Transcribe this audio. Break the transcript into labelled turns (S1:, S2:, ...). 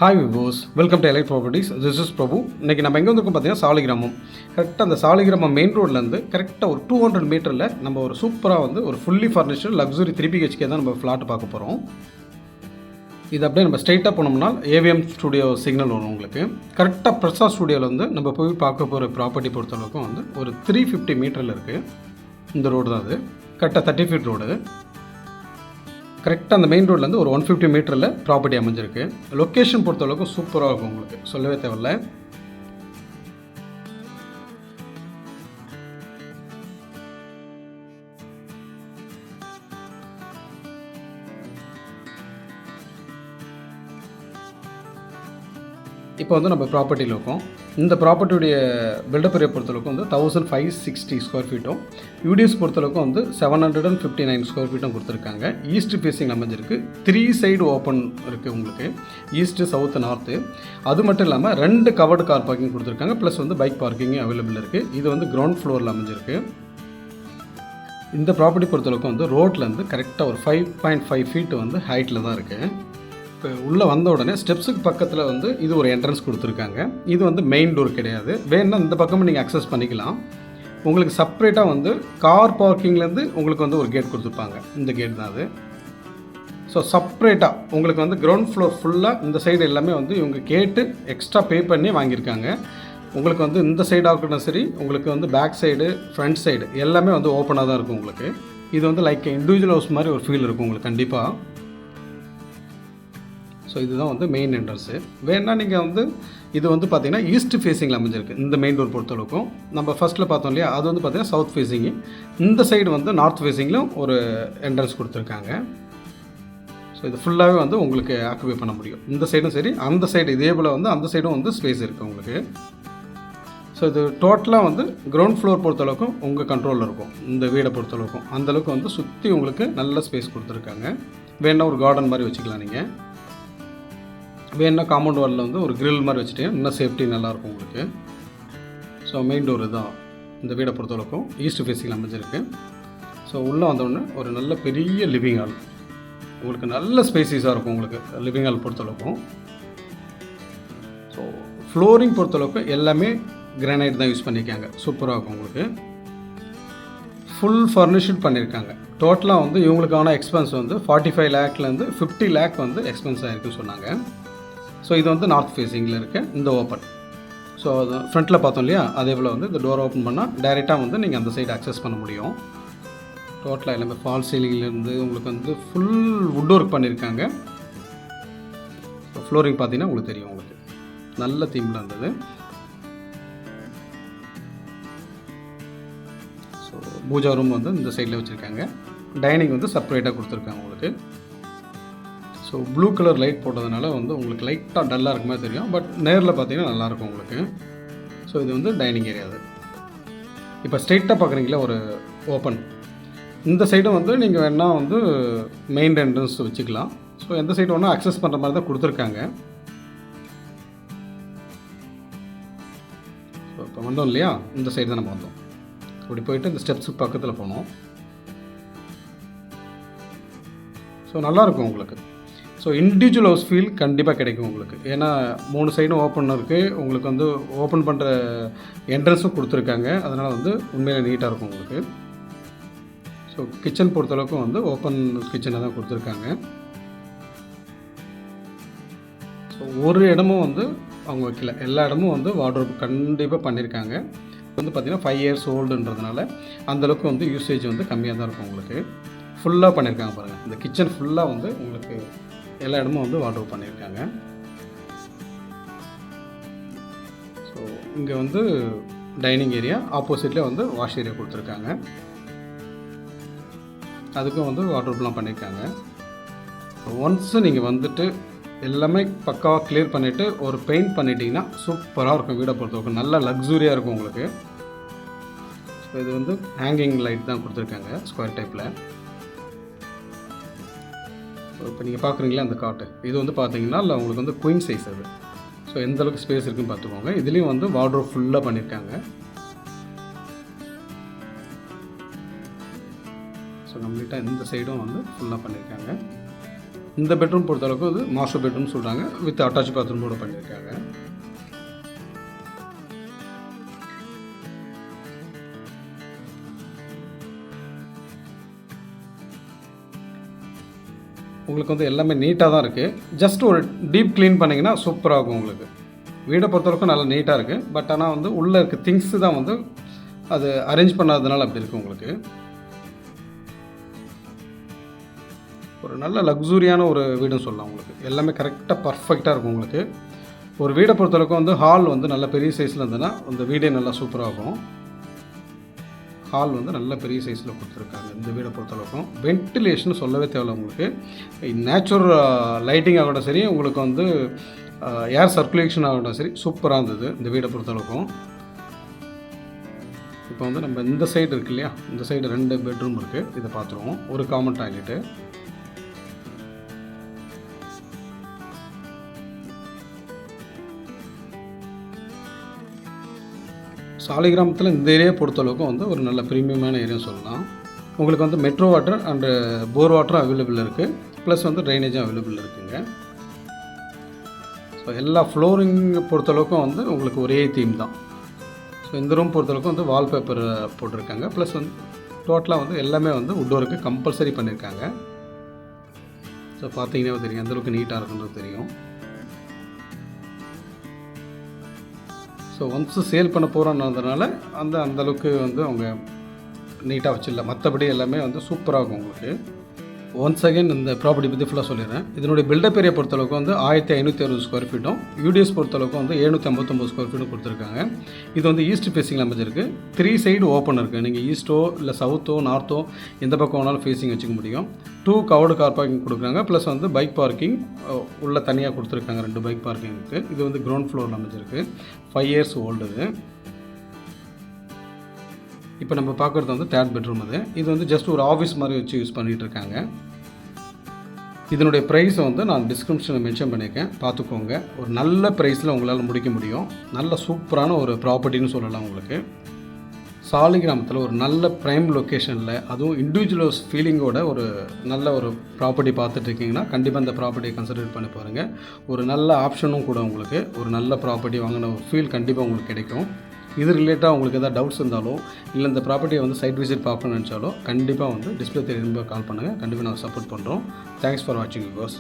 S1: Hi viewers, welcome to elite properties. This is Prabhu. இன்றைக்கி நம்ம எங்கே வந்துருக்கோம் பார்த்தீங்கன்னா சாலிகிராமம். கரெக்டாக அந்த சாலிகிராமம் மெயின் ரோட்லேருந்து கரெக்டாக ஒரு 200 மீட்டரில் நம்ம ஒரு சூப்பராக வந்து ஒரு ஃபுல்லி ஃபர்னிஷ்டு லக்ஸுரி 3 BHK தான் நம்ம ஃப்ளாட் பார்க்க போகிறோம். இது அப்படியே நம்ம ஸ்ட்ரைட்டாக போனோம்னா ஏவிஎம் ஸ்டுடியோ சிக்னல் வரும் உங்களுக்கு. கரெக்டாக பிரசாத் ஸ்டுடியோவில் வந்து நம்ம போய் பார்க்க போகிற ப்ராப்பர்ட்டி பொறுத்தளவுக்கும் வந்து ஒரு 350 மீட்டரில் இருக்குது. இந்த ரோடு தான் அது. கரெக்டாக 30 ஃபீட் ரோடு. கரெக்டாக அந்த மெயின் ரோட்லேருந்து ஒரு 150 மீட்டரில் ப்ராப்பர்ட்டி அமைஞ்சிருக்கு. லொக்கேஷன் பொறுத்தளவுக்கு சூப்பராக இருக்கும் உங்களுக்கு, சொல்லவே தேவையில்லை. இப்போ வந்து நம்ம ப்ராப்பர்ட்டியில் இருக்கோம். இந்த ப்ராப்பர்ட்டியுடைய பில்டப் ஏரியா பொறுத்தளவுக்கு வந்து 1560 ஸ்கொயர் ஃபீட்டும், யூடிஎஸ் பொறுத்தளவுக்கு வந்து 759 ஸ்கொயர் ஃபீட்டும் கொடுத்துருக்காங்க. ஈஸ்ட் ஃபேஸிங் அமைஞ்சிருக்கு. 3 சைடு ஓப்பன் இருக்குது உங்களுக்கு, ஈஸ்ட்டு, சவுத்து, நார்த்து. அது மட்டும் இல்லாமல் 2 கவர்டு கார் பார்க்கிங் கொடுத்துருக்காங்க. ப்ளஸ் வந்து பைக் பார்க்கிங்கும் அவைலபிள் இருக்குது. இது வந்து கிரவுண்ட் ஃப்ளோரில் அமைஞ்சிருக்கு. இந்த ப்ராப்பர்ட்டி பொறுத்தளவுக்கு வந்து ரோட்லேருந்து கரெக்டாக ஒரு 5.5 ஃபீட் வந்து ஹைட்டில் தான் இருக்குது. இப்போ உள்ளே வந்த உடனே ஸ்டெப்ஸுக்கு பக்கத்தில் வந்து இது ஒரு என்ட்ரன்ஸ் கொடுத்துருக்காங்க. இது வந்து மெயின் டோர் கிடையாது. வேணுன்னா இந்த பக்கமும் நீங்கள் அக்சஸ் பண்ணிக்கலாம். உங்களுக்கு செப்ரேட்டாக வந்து கார் பார்க்கிங்லேருந்து உங்களுக்கு வந்து ஒரு கேட் கொடுத்துருப்பாங்க. இந்த கேட் தான் அது. ஸோ செப்ரேட்டாக உங்களுக்கு வந்து கிரவுண்ட் ஃப்ளோர் ஃபுல்லாக இந்த சைடு எல்லாமே வந்து இவங்க கேட்டு எக்ஸ்ட்ரா பே பண்ணி வாங்கியிருக்காங்க. உங்களுக்கு வந்து இந்த சைடாக இருக்கட்டும் சரி, உங்களுக்கு வந்து பேக் சைடு, ஃப்ரண்ட் சைடு எல்லாமே வந்து ஓப்பனாக தான் இருக்கும் உங்களுக்கு. இது வந்து லைக் இண்டிவிஜுவல் ஹவுஸ் மாதிரி ஒரு ஃபீல் இருக்கும் உங்களுக்கு கண்டிப்பாக. ஸோ இதுதான் வந்து மெயின் என்ட்ரன்ஸு. வேணால் நீங்கள் வந்து இது வந்து பார்த்திங்கன்னா ஈஸ்ட் ஃபேஸிங்கில் அமைஞ்சிருக்கு. இந்த மெயின் டோர் பொறுத்தளவுக்கும் நம்ம ஃபஸ்ட்டில் பார்த்தோம் இல்லையா, அது வந்து பார்த்திங்கன்னா சவுத் ஃபேஸிங்கு. இந்த சைடு வந்து நார்த் ஃபேஸிங்கிலும் ஒரு என்ட்ரன்ஸ் கொடுத்துருக்காங்க. ஸோ இது ஃபுல்லாகவே வந்து உங்களுக்கு ஆக்குபை பண்ண முடியும். இந்த சைடும் சரி, அந்த சைடு இதே போல் வந்து அந்த சைடும் வந்து ஸ்பேஸ் இருக்குது உங்களுக்கு. ஸோ இது டோட்டலாக வந்து கிரவுண்ட் ஃப்ளோர் பொறுத்தளவுக்கும் உங்கள் கண்ட்ரோலில் இருக்கும். இந்த வீடை பொறுத்தளவுக்கும் அந்தளவுக்கு வந்து சுற்றி உங்களுக்கு நல்ல ஸ்பேஸ் கொடுத்துருக்காங்க. வேணால் ஒரு கார்டன் மாதிரி வச்சுக்கலாம் நீங்கள். வேணுன்னா காம்பவுண்ட் வாலில் வந்து ஒரு கிரில் மாதிரி வச்சுட்டீங்கன்னா இன்னும் சேஃப்டி நல்லாயிருக்கும் உங்களுக்கு. ஸோ மெயின் டோர் தான் இந்த வீடை பொறுத்தளவுக்கும் ஈஸ்ட் ஃபேஸிங் அமைஞ்சிருக்கு. ஸோ உள்ளே வந்தோடனே ஒரு நல்ல பெரிய லிவிங் ஹால் உங்களுக்கு, நல்ல ஸ்பேசிஸாக இருக்கும் உங்களுக்கு லிவிங் ஹால் பொறுத்தளவுக்கும். ஸோ ஃப்ளோரிங் பொறுத்தளவுக்கு எல்லாமே கிரானைட் தான் யூஸ் பண்ணியிருக்காங்க. சூப்பராக இருக்கும் உங்களுக்கு. ஃபுல் ஃபர்னிஷ்டு பண்ணியிருக்காங்க. டோட்டலாக வந்து இவங்களுக்கான எக்ஸ்பென்ஸ் வந்து 45 லேக்லேருந்து 50 லேக் வந்து எக்ஸ்பென்ஸ் ஆகிருக்குன்னு சொன்னாங்க. ஸோ இது வந்து நார்த் ஃபேஸிங்கில் இருக்க இந்த ஓப்பன். ஸோ அது ஃப்ரண்ட்டில் பார்த்தோம் இல்லையா, அதே போல் வந்து இந்த டோர் ஓப்பன் பண்ணால் டைரெக்டாக வந்து நீங்கள் அந்த சைடு அக்சஸ் பண்ண முடியும். டோட்டலாக எல்லாமே ஃபால் சீலிங்லேருந்து உங்களுக்கு வந்து ஃபுல் வுட் ஒர்க் பண்ணியிருக்காங்க. ஃப்ளோரிங் பார்த்தீங்கன்னா உங்களுக்கு தெரியும், உங்களுக்கு நல்ல தீமில் இருந்தது. ஸோ பூஜா ரூம் வந்து இந்த சைடில் வச்சுருக்காங்க. டைனிங் வந்து செப்பரேட்டாக கொடுத்துருக்காங்க உங்களுக்கு. ஸோ ப்ளூ கலர் லைட் போட்டதுனால வந்து உங்களுக்கு லைட்டாக டல்லாக இருக்குமே தெரியும், பட் நேரில் பார்த்தீங்கன்னா நல்லாயிருக்கும் உங்களுக்கு. ஸோ இது வந்து டைனிங் ஏரியா. அது இப்போ ஸ்ட்ரெயிட்டாக பார்க்குறீங்களா ஒரு ஓப்பன். இந்த சைடும் வந்து நீங்கள் வேணால் வந்து மெயின் என்ட்ரன்ஸ் வச்சுக்கலாம். ஸோ எந்த சைடு வேணால் அக்சஸ் பண்ணுற மாதிரி தான் கொடுத்துருக்காங்க. ஸோ இப்போ வந்தோம் இல்லையா, இந்த சைடு தான் நம்ம வந்தோம். அப்படி போயிட்டு இந்த ஸ்டெப்ஸுக்கு பக்கத்தில் போனோம். ஸோ நல்லாயிருக்கும் உங்களுக்கு. ஸோ இண்டிவிஜுவல் ஹவுஸ் ஃபீல் கண்டிப்பாக கிடைக்கும் உங்களுக்கு. ஏன்னா 3 சைடும் ஓப்பன் இருக்குது. உங்களுக்கு வந்து ஓப்பன் பண்ணுற என்ட்ரன்ஸும் கொடுத்துருக்காங்க. அதனால் வந்து உண்மையில நீட்டாக இருக்கும் உங்களுக்கு. ஸோ கிச்சன் பொறுத்தளவுக்கும் வந்து ஓப்பன் கிச்சனை தான் கொடுத்துருக்காங்க. ஸோ ஒரு இடமும் வந்து அவங்க வைக்கல, எல்லா இடமும் வந்து வார்ட்ரோப் கண்டிப்பாக பண்ணியிருக்காங்க. வந்து பார்த்திங்கன்னா 5 இயர்ஸ் ஓல்டுன்றதுனால அந்தளவுக்கு வந்து யூசேஜ் வந்து கம்மியாக தான் இருக்கும் உங்களுக்கு. ஃபுல்லாக பண்ணியிருக்காங்க பாருங்கள். இந்த கிச்சன் ஃபுல்லாக வந்து உங்களுக்கு எல்லா இடமும் வந்து வார்ட்ரோப் பண்ணியிருக்காங்க. ஸோ இங்கே வந்து டைனிங் ஏரியா, ஆப்போசிட்லேயே வந்து வாஷ் ஏரியா கொடுத்துருக்காங்க. அதுக்கும் வந்து வார்ட்ரோப்லாம் பண்ணியிருக்காங்க. ஒன்ஸு நீங்கள் வந்துட்டு எல்லாமே பக்காவாக கிளியர் பண்ணிவிட்டு ஒரு பெயிண்ட் பண்ணிட்டீங்கன்னா சூப்பராக இருக்கும் வீடை பொறுத்தவரைக்கும். நல்ல லக்ஸூரியாக இருக்கும் உங்களுக்கு. ஸோ இது வந்து ஹேங்கிங் லைட் தான் கொடுத்துருக்காங்க ஸ்கொயர் டைப்பில். இப்போ நீங்கள் பார்க்குறீங்களா அந்த காட்டு, இது வந்து பார்த்தீங்கன்னா இல்லை உங்களுக்கு வந்து குயின் சைஸ் அது. ஸோ எந்தளவுக்கு ஸ்பேஸ் இருக்குன்னு பார்த்துக்கோங்க. இதுலேயும் வந்து வார்ட்ரோப் ஃபுல்லாக பண்ணியிருக்காங்க. ஸோ கம்ப்ளீட்டாக இந்த சைடும் வந்து ஃபுல்லாக பண்ணியிருக்காங்க. இந்த பெட்ரூம் பொறுத்தளவுக்கு இது மாஸ்டர் பெட்ரூம் சொல்கிறாங்க, வித் அட்டாச் பாத்ரூமோட பண்ணியிருக்காங்க. உங்களுக்கு வந்து எல்லாமே நீட்டாக தான் இருக்குது. ஜஸ்ட் ஒரு டீப் க்ளீன் பண்ணிங்கன்னா சூப்பராக இருக்கும் உங்களுக்கு. வீடை பொறுத்தவரைக்கும் நல்லா நீட்டாக இருக்குது. பட் ஆனால் வந்து உள்ளே இருக்க திங்ஸு தான் வந்து அது அரேஞ்ச் பண்ணாததுனால அப்படி இருக்குது உங்களுக்கு. ஒரு நல்ல லக்ஸூரியான ஒரு வீடுன்னு சொல்லலாம் உங்களுக்கு. எல்லாமே கரெக்டாக பர்ஃபெக்டாக இருக்கும் உங்களுக்கு. ஒரு வீடை பொறுத்தளவுக்கு வந்து ஹால் வந்து நல்ல பெரிய சைஸில் இருந்ததுன்னா அந்த வீடே நல்லா சூப்பராக இருக்கும். ஹால் வந்து நல்ல பெரிய சைஸில் கொடுத்துருக்காங்க இந்த வீடை பொறுத்தளவுக்கும். வென்டிலேஷன் சொல்லவே தேவையில்ல உங்களுக்கு. நேச்சுரல் லைட்டிங் ஆகட்டும் சரி, உங்களுக்கு வந்து ஏர் சர்க்குலேஷன் ஆகட்டும் சரி, சூப்பராக இருந்தது இந்த வீடை பொறுத்தளவுக்கும். இப்போ வந்து நம்ம இந்த சைடு இருக்கு இல்லையா, இந்த சைடு 2 பெட்ரூம் இருக்குது, இதை பார்த்துருவோம். ஒரு காமன் டாய்லெட்டு. சாலிகிராமத்தில் இந்த ஏரியா பொறுத்தளவுக்கும் வந்து ஒரு நல்ல ப்ரீமியமான ஏரியா சொல்லலாம். உங்களுக்கு வந்து மெட்ரோ வாட்டர் அண்டு போர் வாட்டரும் அவைலபிள் இருக்குது, ப்ளஸ் வந்து ட்ரைனேஜும் அவைலபிள் இருக்குங்க. ஸோ எல்லா ஃப்ளோரிங் பொறுத்தளவுக்கும் வந்து உங்களுக்கு ஒரே தீம் தான். ஸோ இந்த ரூம் பொறுத்தளவுக்கும் வந்து வால்பேப்பர் போட்டிருக்காங்க, ப்ளஸ் வந்து டோட்டலாக வந்து எல்லாமே வந்து உட் ஒர்க்கு கம்பல்சரி பண்ணியிருக்காங்க. ஸோ பார்த்தீங்கன்னா தெரியும் எந்தளவுக்கு நீட்டாக இருக்குன்றது தெரியும். ஸோ ஒன்ஸு சேல் பண்ண போகிறோன்னதுனால அந்தளவுக்கு வந்து அவங்க நீட்டாக வச்சிடல. மற்றபடி எல்லாமே வந்து சூப்பராக இருக்கும் உங்களுக்கு. ஒன்ஸ் அகெயின் இந்த ப்ராப்பர்ட்டி பற்றி ஃபுல்லாக சொல்லிடுறேன். இதனுடைய பில்டப் ஏரியா பொறுத்தளவுக்கு வந்து 1560 ஸ்கொயர் ஃபீட்டும், யூடிஎஸ் பொறுத்தளவுக்கு வந்து 759 ஸ்கொயர் ஃபீட்டும் கொடுத்துருக்காங்க. இது வந்து ஈஸ்ட் ஃபேஸிங்கில் அமைஞ்சிருக்கு. 3 சைடு ஓப்பன் இருக்குது. நீங்கள் ஈஸ்ட்டோ இல்லை சவுத்தோ நார்த்தோ எந்த பக்கம் வேணாலும் ஃபேஸிங் வச்சுக்க முடியும். 2 கவர்டு கார் பார்க்கிங் கொடுக்குறாங்க, ப்ளஸ் வந்து பைக் பார்க்கிங் உள்ள தனியாக கொடுத்துருக்காங்க. 2 பைக் பார்க்கிங் இருக்குது. இது வந்து கிரவுண்ட் ஃப்ளோரில் அமைஞ்சிருக்கு. 5 இயர்ஸ் ஓல்டு. இப்போ நம்ம பார்க்குறது வந்து 3rd பெட்ரூம். இது வந்து ஜஸ்ட் ஒரு ஆஃபீஸ் மாதிரி வச்சு யூஸ் பண்ணிகிட்டு இருக்காங்க. இதனுடைய ப்ரைஸை வந்து நான் டிஸ்கிரிப்ஷனில் மென்ஷன் பண்ணியிருக்கேன், பார்த்துக்கோங்க. ஒரு நல்ல ப்ரைஸில் உங்களால் முடிக்க முடியும். நல்ல சூப்பரான ஒரு ப்ராப்பர்ட்டின்னு சொல்லலாம் உங்களுக்கு. சாலிகிராமத்தில் ஒரு நல்ல ப்ரைம் லொக்கேஷனில், அதுவும் இண்டிவிஜுவல்ஸ் ஃபீலிங்கோட ஒரு நல்ல ஒரு ப்ராப்பர்ட்டி பார்த்துட்டு இருக்கீங்கன்னா கண்டிப்பாக இந்த ப்ராப்பர்ட்டியை கன்சிடர் பண்ணி பாருங்கள். ஒரு நல்ல ஆப்ஷனும் கூட உங்களுக்கு. ஒரு நல்ல ப்ராப்பர்ட்டி வாங்கின ஒரு ஃபீல் கண்டிப்பாக உங்களுக்கு கிடைக்கும். இது ரிலேட்டாக உங்களுக்கு எதாவது டவுட்ஸ் இருந்தாலோ இல்லை இந்த ப்ராப்பர்ட்டியை வந்து சைட் விசிட் பார்க்கணும்னு நினச்சாலோ கண்டிப்பாக வந்து டிஸ்பிளே தெரியும் கால் பண்ணுங்கள். கண்டிப்பாக நாங்கள் சப்போர்ட் பண்ணுறோம். தேங்க்ஸ் ஃபார் வாட்சிங் வியூவர்ஸ்.